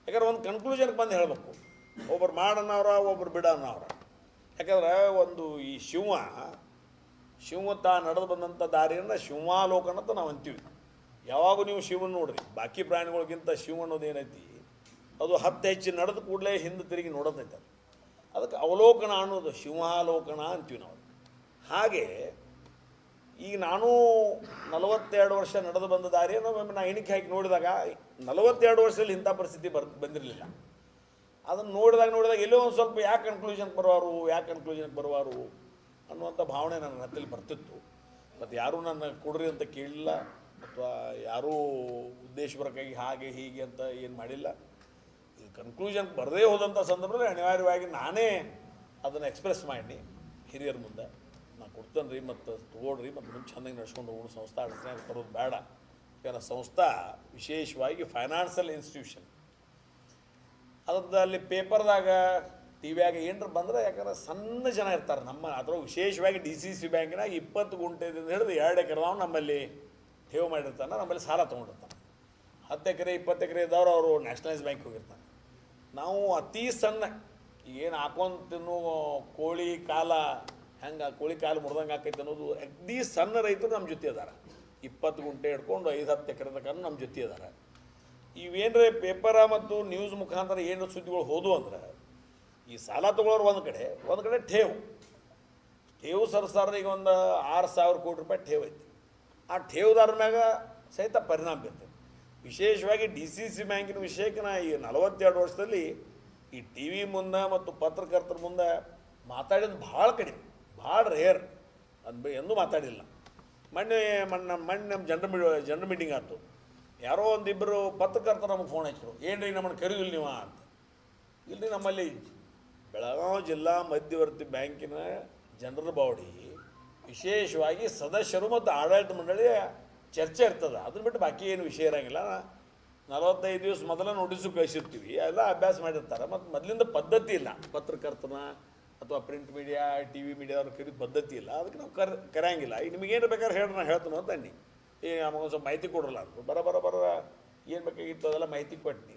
ಯಾಕಂದ್ರೆ ಒಂದು ಕನ್ಕ್ಲೂಷನ್ಗೆ ಬಂದು ಹೇಳಬೇಕು, ಒಬ್ರು ಮಾಡನ್ನವ್ರ ಒಬ್ರು ಬಿಡ ಅನ್ನವ್ರ. ಯಾಕಂದ್ರೆ ಒಂದು ಈ ಶಿವ ತಾ ನಡೆದು ಬಂದಂಥ ದಾರಿಯನ್ನು ಶಿವಾಲೋಕನ ಅಂತ ನಾವು ಅಂತೀವಿ. ಯಾವಾಗ ನೀವು ಶಿವನ ನೋಡ್ರಿ, ಬಾಕಿ ಪ್ರಾಣಿಗಳಿಗಿಂತ ಶಿವ ಅನ್ನೋದು ಏನೈತಿ, ಅದು 10 ಹೆಚ್ಚು ನಡೆದ ಕೂಡಲೇ ಹಿಂದೆ ತಿರುಗಿ ನೋಡೋದೈತೆ. ಅದಕ್ಕೆ ಅವಲೋಕನ ಅನ್ನೋದು ಶಿವಾಲೋಕನ ಅಂತೀವಿ ನಾವು. ಹಾಗೆ ಈಗ ನಾನು 42 ವರ್ಷ ನಡೆದು ಬಂದ ದಾರಿಯನ್ನು ನಾ ಎಣಿಕೆ ಹಾಕಿ ನೋಡಿದಾಗ 42 ವರ್ಷದಲ್ಲಿ ಇಂಥ ಪರಿಸ್ಥಿತಿ ಬಂದಿರಲಿಲ್ಲ. ಅದನ್ನು ನೋಡಿದಾಗ ಎಲ್ಲೋ ಒಂದು ಸ್ವಲ್ಪ ಯಾಕೆ ಕನ್ಕ್ಲೂಷನ್ಗೆ ಬರುವಾರು ಅನ್ನುವಂಥ ಭಾವನೆ ನನ್ನ ಹತ್ತಲ್ಲಿ ಬರ್ತಿತ್ತು. ಮತ್ತು ಯಾರೂ ನನ್ನ ಕೊಡ್ರಿ ಅಂತ ಕೇಳಿಲ್ಲ, ಅಥವಾ ಯಾರೂ ಉದ್ದೇಶಪೂರ್ವಕವಾಗಿ ಹಾಗೆ ಹೀಗೆ ಅಂತ ಏನು ಮಾಡಿಲ್ಲ. ಇದು ಕನ್ಕ್ಲೂಷನ್ಗೆ ಬರದೇ ಹೋದಂಥ ಸಂದರ್ಭದಲ್ಲಿ ಅನಿವಾರ್ಯವಾಗಿ ನಾನೇ ಅದನ್ನು ಎಕ್ಸ್ಪ್ರೆಸ್ ಮಾಡಿ ಹಿರಿಯರ ಮುಂದೆ ನಾನು ಕೊಡ್ತೇನೆ ರೀ, ಮತ್ತು ತೊಗೊಳ್ರಿ, ಮತ್ತು ಮುಂದೆ ಚೆಂದಾಗಿ ನಡ್ಸ್ಕೊಂಡು ಹೋಗೋಣ, ಸಂಸ್ಥೆ ಅಡಚಣೆಗೆ ತರೋದು ಬೇಡ. ಯಾಕಂದ್ರೆ ಸಂಸ್ಥೆ ವಿಶೇಷವಾಗಿ ಫೈನಾನ್ಷಿಯಲ್ ಇನ್ಸ್ಟಿಟ್ಯೂಷನ್, ಅದ್ರದ್ದು ಅಲ್ಲಿ ಪೇಪರ್ದಾಗ ಟಿವಿಯಾಗ ಏನರ ಬಂದರೆ, ಯಾಕಂದ್ರೆ ಸಣ್ಣ ಜನ ಇರ್ತಾರೆ ನಮ್ಮ ಅದ್ರ ವಿಶೇಷವಾಗಿ DCC ಬ್ಯಾಂಕಿನಾಗ 20 ಗುಂಟೆದಿಂದ ಹಿಡಿದು 2 ಎಕರೆದವ್ ನಮ್ಮಲ್ಲಿ ಠೇವು ಮಾಡಿರ್ತಾನೆ, ನಮ್ಮಲ್ಲಿ ಸಾಲ ತೊಗೊಂಡಿರ್ತಾನೆ. 10 ಎಕರೆ 20 ಎಕರೆ ಇದ್ದವ್ರು ಅವರು ನ್ಯಾಷನಲೈಸ್ ಬ್ಯಾಂಕ್ ಹೋಗಿರ್ತಾನೆ. ನಾವು ಅತಿ ಸಣ್ಣ ಏನು ಹಾಕೊಂಡು ತಿನ್ನೋ ಕೋಳಿ ಕಾಲ ಹೆಂಗೆ ಕೋಳಿ ಕಾಲು ಮುರಿದಂಗೆ ಆಕೈತೆ ಅನ್ನೋದು ಅಗ್ದಿ ಸಣ್ಣ ರೈತರು ನಮ್ಮ ಜೊತೆ ಅದಾರ. 20 ಗುಂಟೆ ಹಿಡ್ಕೊಂಡು 5-10 ಎಕರೆ ತನಕ ನಮ್ಮ ಜೊತೆ ಅದಾರ. ಇವೇನ್ರೆ ಪೇಪರ ಮತ್ತು ನ್ಯೂಸ್ ಮುಖಾಂತರ ಏನು ಸುದ್ದಿಗಳು ಹೋದು ಅಂದ್ರೆ, ಈ ಸಾಲ ತೊಗೊಳೋರು ಒಂದು ಕಡೆ ಠೇವು ಸರ್ಸಾರ ಈಗ ಒಂದು 6,000 ಕೋಟಿ ರೂಪಾಯಿ ಠೇವು ಐತಿ. ಆ ಠೇವುದಾರ ಮ್ಯಾಗ ಸಹಿತ ಪರಿಣಾಮ ಬೀರ್ತದೆ. ವಿಶೇಷವಾಗಿ DCC ಬ್ಯಾಂಕಿನ ವಿಷಯಕ್ಕೆ ನಾ ಈ 42 ವರ್ಷದಲ್ಲಿ ಈ TV ಮುಂದೆ ಮತ್ತು ಪತ್ರಕರ್ತರ ಮುಂದೆ ಮಾತಾಡಿದ್ದು ಭಾಳ ಕಡಿಮೆ, ಭಾಳ ರೇರ್, ಅದು ಎಂದೂ ಮಾತಾಡಿಲ್ಲ. ಮೊನ್ನೆ ನಮ್ಮ ಜನರ ಮೀಟಿಂಗ್ ಆಯ್ತು. ಯಾರೋ ಒಂದಿಬ್ಬರು ಪತ್ರಕರ್ತರು ನಮಗೆ ಫೋನ್ ಹಚ್ಚರು, ಏನು ರೀ ನಮ್ಮನ್ನು ಕರೀದಿಲ್ಲ ನೀವು ಅಂತ. ಇಲ್ಲಿ ನಮ್ಮಲ್ಲಿ ಬೆಳಗಾವಿ ಜಿಲ್ಲಾ ಮಧ್ಯವರ್ತಿ ಬ್ಯಾಂಕಿನ ಜನರಲ್ ಬಾಡಿ ವಿಶೇಷವಾಗಿ ಸದಸ್ಯರು ಮತ್ತು ಆಡಳಿತ ಮಂಡಳಿಯ ಚರ್ಚೆ ಇರ್ತದೆ. ಅದನ್ನ ಬಿಟ್ಟು ಬಾಕಿ ಏನು ವಿಷಯ ಇರೋಂಗಿಲ್ಲ. 45 ದಿವಸ ಮೊದಲ ನೋಟಿಸು ಕಳಿಸಿರ್ತೀವಿ, ಎಲ್ಲ ಅಭ್ಯಾಸ ಮಾಡಿರ್ತಾರೆ. ಮತ್ತು ಮೊದಲಿಂದ ಪದ್ಧತಿ ಇಲ್ಲ, ಪತ್ರಕರ್ತನ ಅಥವಾ ಪ್ರಿಂಟ್ ಮೀಡಿಯಾ TV ಮೀಡಿಯಾದವ್ರು ಕರೀದು ಪದ್ಧತಿ ಇಲ್ಲ. ಅದಕ್ಕೆ ನಾವು ಕರೆಯಂಗಿಲ್ಲ. ಈಗ ನಿಮಗೇನು ಬೇಕಾದ್ರೆ ಹೇಳಿ ನಾನು ಹೇಳ್ತೀನಿ ಅಂತ ಅನ್ನಿ, ನಮಗೊಂದು ಸ್ವಲ್ಪ ಮಾಹಿತಿ ಕೊಡ್ರಲ್ಲ ಅಂತ ಬರ ಏನು ಬೇಕಾಗಿತ್ತು ಅದೆಲ್ಲ ಮಾಹಿತಿ ಕೊಟ್ಟಿನಿ.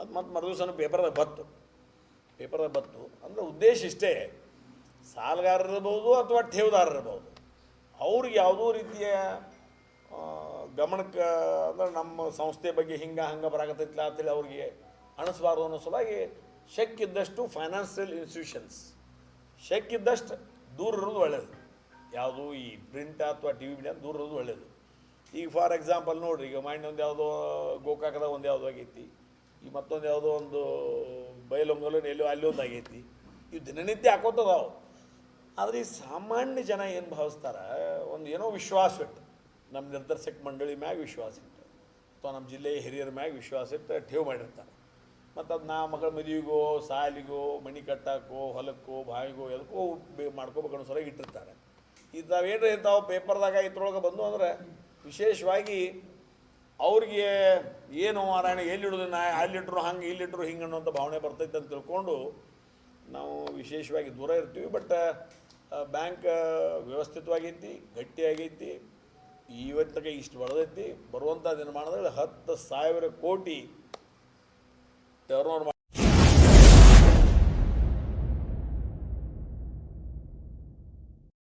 ಅದು ಮತ್ತು ಮರುದಿವಸನೂ ಪೇಪರ್ದಾಗ ಬತ್ತು. ಅಂದರೆ ಉದ್ದೇಶ ಇಷ್ಟೇ, ಸಾಲಗಾರರು ಇರ್ಬೋದು ಅಥವಾ ಠೇವುದಾರರು ಇರ್ಬೋದು, ಅವ್ರಿಗೆ ಯಾವುದೋ ರೀತಿಯ ಗಮನಕ್ಕೆ ಅಂದ್ರೆ ನಮ್ಮ ಸಂಸ್ಥೆ ಬಗ್ಗೆ ಹಂಗೆ ಬರಾಕತ್ತೈತಿಲ್ಲ ಅಂತೇಳಿ ಅವ್ರಿಗೆ ಅನಿಸ್ಬಾರ್ದು ಅನ್ನೋ ಸಲುವಾಗಿ ಶಕ್ಕಿದ್ದಷ್ಟು ಫೈನಾನ್ಷಿಯಲ್ ಇನ್ಸ್ಟಿಟ್ಯೂಷನ್ಸ್ ಶಕ್ಕಿದ್ದಷ್ಟು ದೂರ ಇರೋದು ಒಳ್ಳೆಯದು. ಯಾವುದು ಈ ಪ್ರಿಂಟ್ ಅಥವಾ TV ಮೀಡಿಯಾ ದೂರ ಇರೋದು ಒಳ್ಳೆಯದು. ಈಗ ಫಾರ್ ಎಕ್ಸಾಂಪಲ್ ನೋಡಿರಿ, ಈಗ ಮೈಂಡ್ ಒಂದು ಯಾವುದೋ ಗೋಕಾಕದಾಗ ಒಂದು ಯಾವುದೋ ಆಗೈತಿ, ಈಗ ಮತ್ತೊಂದು ಯಾವುದೋ ಒಂದು ಬೈಲೊಂಗಲು ಅಲ್ಲಿ ಒಂದು ಆಗೈತಿ. ಇವು ದಿನನಿತ್ಯ ಹಾಕೋತದಾವು. ಆದರೆ ಈ ಸಾಮಾನ್ಯ ಜನ ಏನು ಭಾವಿಸ್ತಾರೆ, ಒಂದು ಏನೋ ವಿಶ್ವಾಸ ಇಟ್ಟು ನಮ್ಮ ನಿರ್ದೇಶಕ ಮಂಡಳಿ ಮ್ಯಾಗ ವಿಶ್ವಾಸ ಇಟ್ಟು ಅಥವಾ ನಮ್ಮ ಜಿಲ್ಲೆಯ ಹಿರಿಯರ ಮ್ಯಾಗ ವಿಶ್ವಾಸ ಇಟ್ಟು ಠೇವು ಮಾಡಿರ್ತಾರೆ. ಮತ್ತು ಅದು ನಾ ಮಗಳ ಮದುವೆಗೋ ಸಾಲಿಗೋ ಮನೆ ಕಟ್ಟಕ್ಕೋ ಹೊಲಕ್ಕೋ ಬಾವಿಗೋ ಎದಕ್ಕೋ ಮಾಡ್ಕೋಬೇಕು ಅನ್ನೋ ಸರಿಯಾಗಿ ಇಟ್ಟಿರ್ತಾರೆ. ಇದು ನಾವೇನು ಇರ್ತಾವೆ ಪೇಪರ್ದಾಗ ಇದ್ರೊಳಗೆ ಬಂದು ಅಂದರೆ ವಿಶೇಷವಾಗಿ ಅವ್ರಿಗೆ ಏನು ಮಾರಾಯಣ ಎಲ್ಲಿಡೋದು, ನಾ ಅಲ್ಲಿಟ್ರು ಹಂಗೆ ಇಲ್ಲಿಟ್ರು ಹಿಂಗೆ ಅನ್ನೋಂಥ ಭಾವನೆ ಬರ್ತೈತೆ ಅಂತ ತಿಳ್ಕೊಂಡು ನಾವು ವಿಶೇಷವಾಗಿ ದೂರ ಇರ್ತೀವಿ. ಬಟ್ ಬ್ಯಾಂಕ್ ವ್ಯವಸ್ಥಿತವಾಗೈತಿ, ಗಟ್ಟಿಯಾಗೈತಿ, ಇವತ್ತಿಗೆ ಇಷ್ಟು ಬೆಳೆದೈತಿ. ಬರುವಂಥ ದಿನಮಾನದಲ್ಲಿ 10,000 ಕೋಟಿ ಟರ್ನ್ ಓವರ್